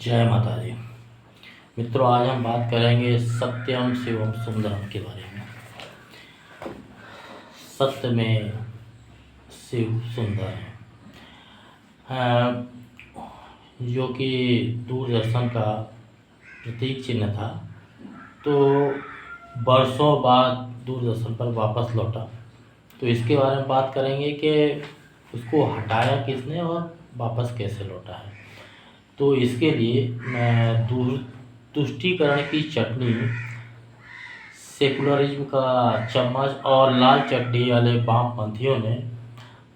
जय माता दी। मित्रों, आज हम बात करेंगे सत्यम शिवम सुंदरम के बारे में। सत्य में शिव सुंदर है, जो कि दूरदर्शन का प्रतीक चिन्ह था। तो बरसों बाद दूरदर्शन पर वापस लौटा, तो इसके बारे में बात करेंगे कि उसको हटाया किसने और वापस कैसे लौटा है। तो इसके लिए मैं तुष्टीकरण की चटनी, सेकुलरिज्म का चम्मच और लाल चड्डी वाले वामपंथियों ने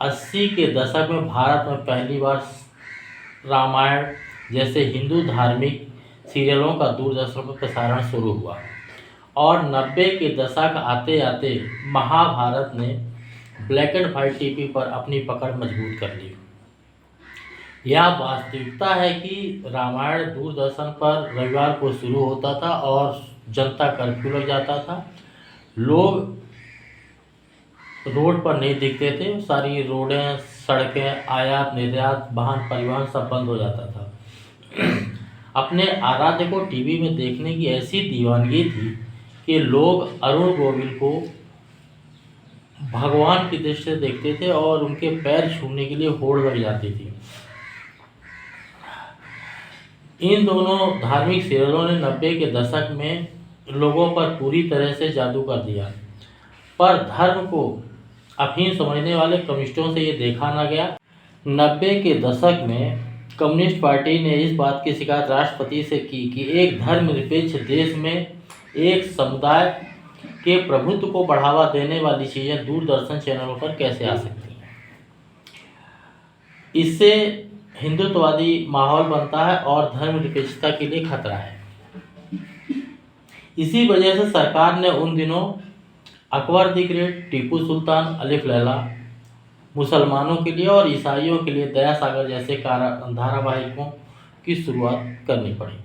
80 के दशक में भारत में पहली बार रामायण जैसे हिंदू धार्मिक सीरियलों का दूरदर्शन पर प्रसारण शुरू हुआ और 90 के दशक आते आते महाभारत ने ब्लैक एंड वाइट टीवी पर अपनी पकड़ मजबूत कर ली। यह वास्तविकता है कि रामायण दूरदर्शन पर रविवार को शुरू होता था और जनता कर्फ्यू लग जाता था। लोग रोड पर नहीं दिखते थे, सारी रोडें, सड़कें, आयात निर्यात, वाहन परिवहन सब बंद हो जाता था। अपने आराध्य को टीवी में देखने की ऐसी दीवानगी थी कि लोग अरुण गोविल को भगवान की दृष्टि से देखते थे और उनके पैर छूने के लिए होड़ लग जाती थी। इन दोनों धार्मिक सीरियलों ने 90 के दशक में लोगों पर पूरी तरह से जादू कर दिया, पर धर्म को अफीम समझने वाले कम्युनिस्टों से ये देखा न गया। 90 के दशक में कम्युनिस्ट पार्टी ने इस बात की शिकायत राष्ट्रपति से की कि एक धर्मनिरपेक्ष देश में एक समुदाय के प्रभुत्व को बढ़ावा देने वाली चीज़ें दूरदर्शन चैनलों पर कैसे आ सकती हैं। इससे हिंदुत्ववादी माहौल बनता है और धर्मनिरपेक्षता के लिए खतरा है। इसी वजह से सरकार ने उन दिनों अकबर द ग्रेट, टीपू सुल्तान, अलिफ लैला, मुसलमानों के लिए और ईसाइयों के लिए दया सागर जैसे धारावाहिकों की शुरुआत करनी पड़ी।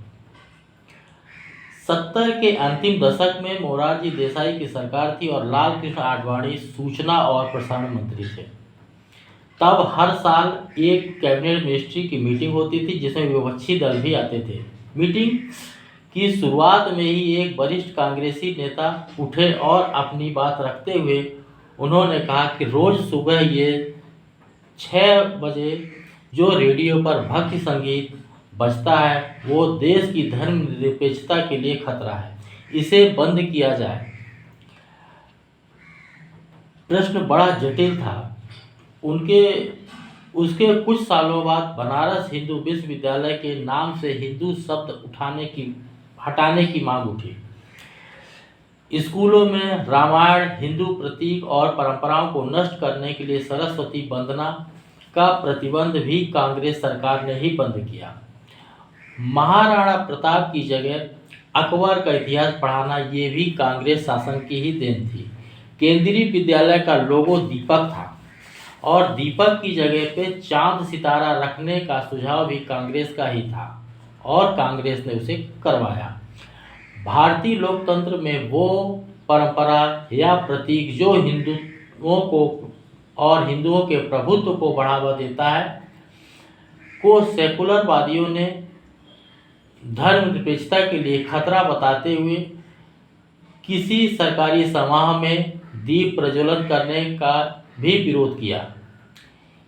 70 के अंतिम दशक में मोरारजी देसाई की सरकार थी और लाल कृष्ण आडवाणी सूचना और प्रसारण मंत्री थे। तब हर साल एक कैबिनेट मिनिस्ट्री की मीटिंग होती थी जिसमें विपक्षी दल भी आते थे। मीटिंग की शुरुआत में ही एक वरिष्ठ कांग्रेसी नेता उठे और अपनी बात रखते हुए उन्होंने कहा कि रोज सुबह ये 6 बजे जो रेडियो पर भक्ति संगीत बजता है वो देश की धर्मनिरपेक्षता के लिए खतरा है, इसे बंद किया जाए। प्रश्न बड़ा जटिल था। उसके कुछ सालों बाद बनारस हिंदू विश्वविद्यालय के नाम से हिंदू शब्द हटाने की मांग उठी। स्कूलों में रामायण, हिंदू प्रतीक और परंपराओं को नष्ट करने के लिए सरस्वती वंदना का प्रतिबंध भी कांग्रेस सरकार ने ही बंद किया। महाराणा प्रताप की जगह अकबर का इतिहास पढ़ाना ये भी कांग्रेस शासन की ही देन थी। केंद्रीय विद्यालय का लोगो दीपक था और दीपक की जगह पे चांद सितारा रखने का सुझाव भी कांग्रेस का ही था और कांग्रेस ने उसे करवाया। भारतीय लोकतंत्र में वो परंपरा या प्रतीक जो हिंदुओं को और हिंदुओं के प्रभुत्व को बढ़ावा देता है को सेकुलरवादियों ने धर्मनिरपेक्षता के लिए खतरा बताते हुए किसी सरकारी समारोह में दीप प्रज्वलन करने का भी विरोध किया।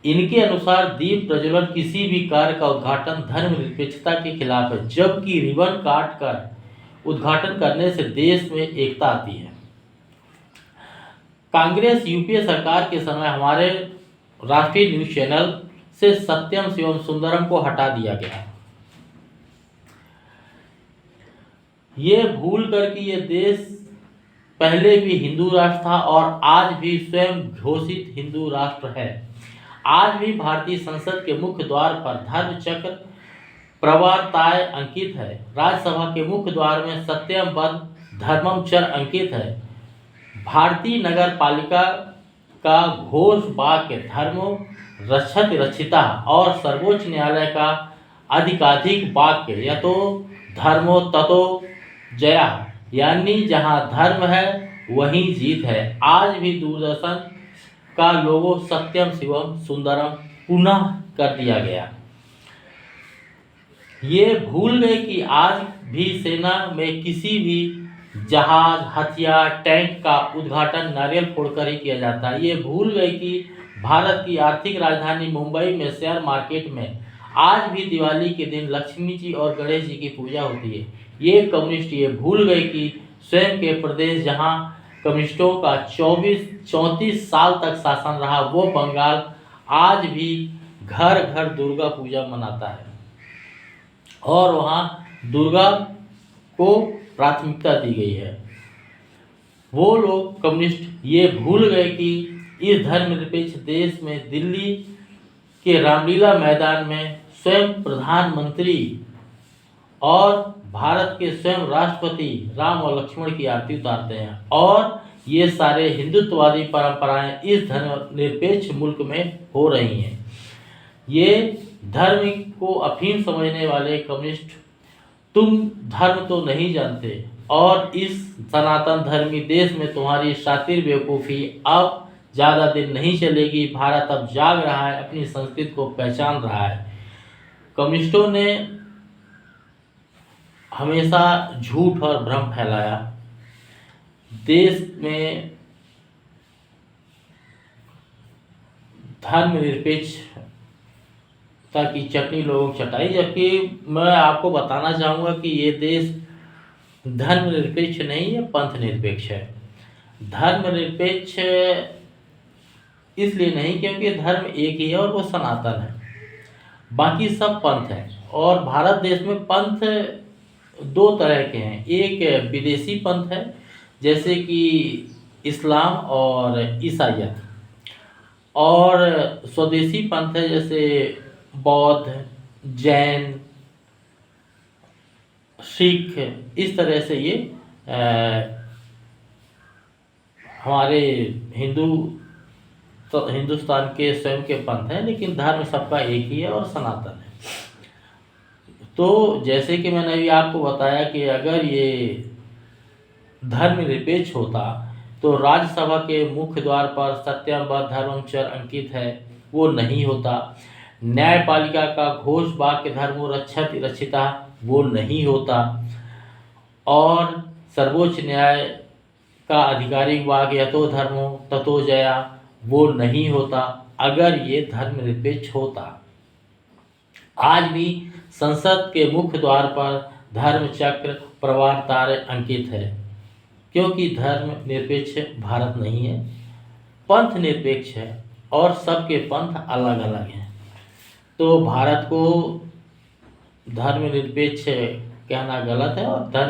इनके अनुसार दीप प्रज्वलन किसी भी कार्य का उद्घाटन धर्मनिरपेक्षता के खिलाफ है, जबकि रिबन काट कर उद्घाटन करने से देश में एकता आती है। कांग्रेस यूपीए सरकार के समय हमारे राष्ट्रीय न्यूज चैनल से सत्यम शिवम सुंदरम को हटा दिया गया। ये भूल कर कि ये देश पहले भी हिंदू राष्ट्र था और आज भी स्वयं घोषित हिंदू राष्ट्र है। आज भी भारतीय संसद के मुख्य द्वार पर धर्म चक्र प्रवर्ताय अंकित है। राज्यसभा के मुख्य द्वार में सत्यम वद धर्मम चर अंकित है। भारतीय नगर पालिका का घोष वाक्य धर्मो रक्षति रक्षिता और सर्वोच्च न्यायालय का अधिकाधिक वाक्य यतो धर्मो ततो जया, यानी जहां धर्म है वहीं जीत है। आज भी दूरदर्शन का लोगो सत्यम शिवम सुंदरम पुनः कर दिया गया। ये भूल गए कि आज भी सेना में किसी भी जहाज, हथियार, टैंक का उद्घाटन नारियल फोड़कर ही किया जाता है। ये भूल गए कि भारत की आर्थिक राजधानी मुंबई में शेयर मार्केट में आज भी दिवाली के दिन लक्ष्मी जी और गणेश जी की पूजा होती है। ये कम्युनिस्ट ये भूल गए कि स्वयं के प्रदेश जहां कम्युनिस्टों का 34 साल तक शासन रहा, वो बंगाल आज भी घर घर दुर्गा पूजा मनाता है और वहाँ दुर्गा को प्राथमिकता दी गई है। वो लोग कम्युनिस्ट ये भूल गए कि इस धर्मनिरपेक्ष देश में दिल्ली के रामलीला मैदान में स्वयं प्रधानमंत्री और भारत के स्वयं राष्ट्रपति राम और लक्ष्मण की आरती उतारते हैं और ये सारे हिंदुत्ववादी परंपराएं इस धर्मनिरपेक्ष मुल्क में हो रही हैं। ये धर्म को अफीम समझने वाले कम्युनिस्ट, तुम धर्म तो नहीं जानते और इस सनातन धर्मी देश में तुम्हारी शातिर बेवकूफ़ी अब ज़्यादा दिन नहीं चलेगी। भारत अब जाग रहा है, अपनी संस्कृति को पहचान रहा है। कम्युनिस्टों ने हमेशा झूठ और भ्रम फैलाया। देश में धर्मनिरपेक्षता की चटनी लोगों को चटाई, जबकि मैं आपको बताना चाहूँगा कि ये देश धर्मनिरपेक्ष नहीं है, पंथ निरपेक्ष है। धर्मनिरपेक्ष इसलिए नहीं क्योंकि धर्म एक ही है और वो सनातन है, बाकी सब पंथ है। और भारत देश में पंथ दो तरह के हैं, एक विदेशी पंथ है जैसे कि इस्लाम और ईसाइयत, और स्वदेशी पंथ है जैसे बौद्ध, जैन, सिख। इस तरह से ये हमारे हिंदुस्तान के स्वयं के पंथ हैं, लेकिन धर्म सबका एक ही है और सनातन है। तो जैसे कि मैंने अभी आपको बताया कि अगर ये धर्मनिरपेक्ष होता तो राज्यसभा के मुख्य द्वार पर सत्यम व धर्मचर अंकित है, वो नहीं होता। न्यायपालिका का घोष वाक्य धर्मो रक्षति रक्षिता, वो नहीं होता। और सर्वोच्च न्याय का आधिकारिक वाक्य यतो धर्मो ततो जया, वो नहीं होता अगर ये धर्मनिरपेक्ष होता। आज भी संसद के मुख्य द्वार पर धर्म चक्र प्रवाह तारे अंकित है, क्योंकि धर्म निरपेक्ष भारत नहीं है, पंथ निरपेक्ष है और सबके पंथ अलग अलग हैं। तो भारत को धर्मनिरपेक्ष कहना गलत है और धर्म